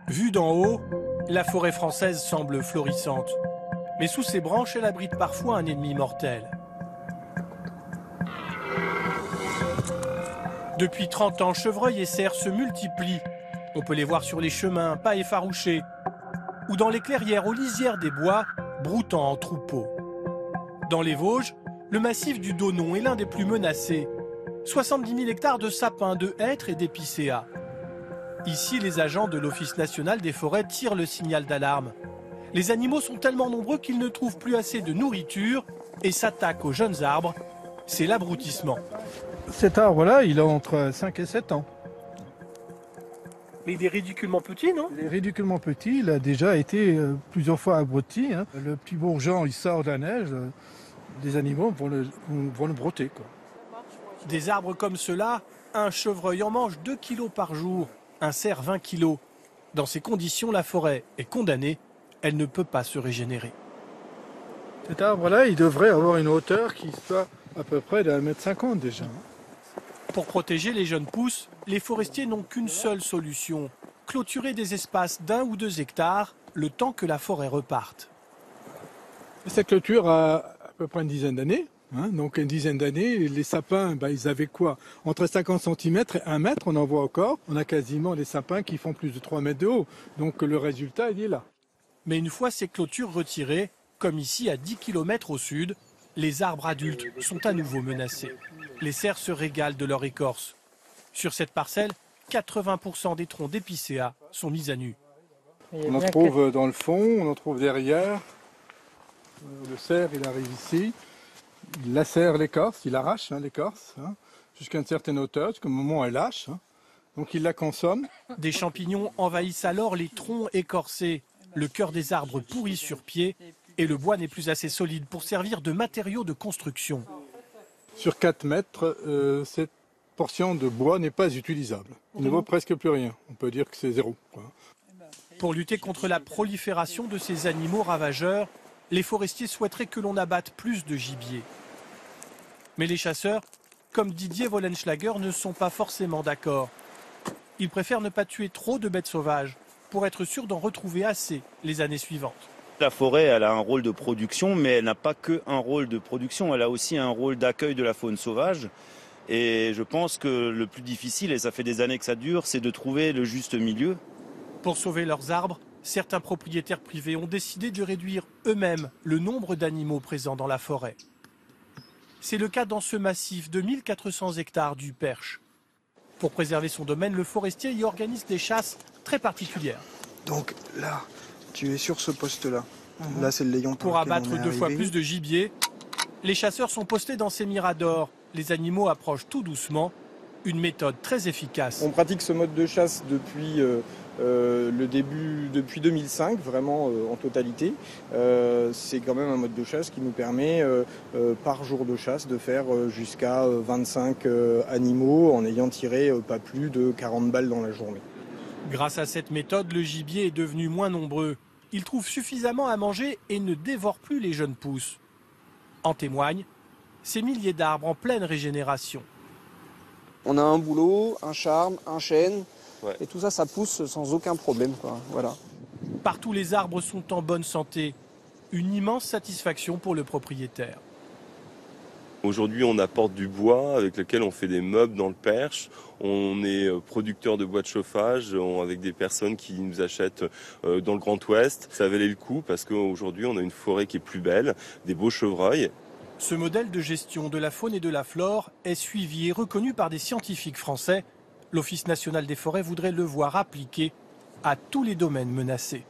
Vue d'en haut, la forêt française semble florissante. Mais sous ses branches, elle abrite parfois un ennemi mortel. Depuis 30 ans, chevreuils et cerfs se multiplient. On peut les voir sur les chemins, pas effarouchés, ou dans les clairières aux lisières des bois, broutant en troupeaux. Dans les Vosges, le massif du Donon est l'un des plus menacés. 70 000 hectares de sapins, de hêtres et d'épicéas. Ici, les agents de l'Office national des forêts tirent le signal d'alarme. Les animaux sont tellement nombreux qu'ils ne trouvent plus assez de nourriture et s'attaquent aux jeunes arbres. C'est l'abroutissement. Cet arbre-là, il a entre 5 et 7 ans. Mais il est ridiculement petit, non? Il est ridiculement petit, il a déjà été plusieurs fois abruti. Hein. Le petit bourgeon, il sort de la neige, des animaux vont le broter, quoi. Des arbres comme ceux-là, un chevreuil en mange 2 kilos par jour, un cerf 20 kilos. Dans ces conditions, la forêt est condamnée, elle ne peut pas se régénérer. Cet arbre-là, il devrait avoir une hauteur qui soit à peu près d'1,50 m déjà. Pour protéger les jeunes pousses, les forestiers n'ont qu'une seule solution, clôturer des espaces d'1 ou 2 hectares, le temps que la forêt reparte. Cette clôture a à peu près une dizaine d'années. Hein, donc une dizaine d'années, les sapins, ils avaient quoi? Entre 50 cm et 1 mètre, on en voit encore. On a quasiment des sapins qui font plus de 3 mètres de haut. Donc le résultat, il est là. Mais une fois ces clôtures retirées, comme ici à 10 km au sud, les arbres adultes sont à nouveau menacés. Les cerfs se régalent de leur écorce. Sur cette parcelle, 80% des troncs d'épicéas sont mis à nu. On en trouve dans le fond, on en trouve derrière. Le cerf, il arrive ici. Il lacère l'écorce, il arrache l'écorce, jusqu'à une certaine hauteur, jusqu'au moment où elle lâche. Donc il la consomme. Des champignons envahissent alors les troncs écorcés. Le cœur des arbres pourrit sur pied et le bois n'est plus assez solide pour servir de matériau de construction. Sur 4 mètres, cette portion de bois n'est pas utilisable. Il ne vaut presque plus rien. On peut dire que c'est zéro, quoi. Pour lutter contre la prolifération de ces animaux ravageurs, les forestiers souhaiteraient que l'on abatte plus de gibier. Mais les chasseurs, comme Didier Wollenschlager, ne sont pas forcément d'accord. Ils préfèrent ne pas tuer trop de bêtes sauvages pour être sûrs d'en retrouver assez les années suivantes. La forêt, elle a un rôle de production, mais elle n'a pas que un rôle de production. Elle a aussi un rôle d'accueil de la faune sauvage. Et je pense que le plus difficile, et ça fait des années que ça dure, c'est de trouver le juste milieu. Pour sauver leurs arbres, certains propriétaires privés ont décidé de réduire eux-mêmes le nombre d'animaux présents dans la forêt. C'est le cas dans ce massif de 1400 hectares du Perche. Pour préserver son domaine, le forestier y organise des chasses très particulières. Donc là, tu es sur ce poste-là. Là, c'est le layon pour abattre 2 fois plus de gibier. Les chasseurs sont postés dans ces miradors. Les animaux approchent tout doucement. Une méthode très efficace. On pratique ce mode de chasse depuis le début, depuis 2005, vraiment en totalité. C'est quand même un mode de chasse qui nous permet par jour de chasse de faire jusqu'à 25 animaux en ayant tiré pas plus de 40 balles dans la journée. Grâce à cette méthode, le gibier est devenu moins nombreux. Il trouve suffisamment à manger et ne dévore plus les jeunes pousses. En témoignent ces milliers d'arbres en pleine régénération. On a un bouleau, un charme, un chêne, et tout ça, ça pousse sans aucun problème, quoi. Voilà. Partout, les arbres sont en bonne santé. Une immense satisfaction pour le propriétaire. Aujourd'hui, on apporte du bois avec lequel on fait des meubles dans le Perche. On est producteur de bois de chauffage avec des personnes qui nous achètent dans le Grand Ouest. Ça valait le coup parce qu'aujourd'hui, on a une forêt qui est plus belle, des beaux chevreuils. Ce modèle de gestion de la faune et de la flore est suivi et reconnu par des scientifiques français. L'Office national des forêts voudrait le voir appliqué à tous les domaines menacés.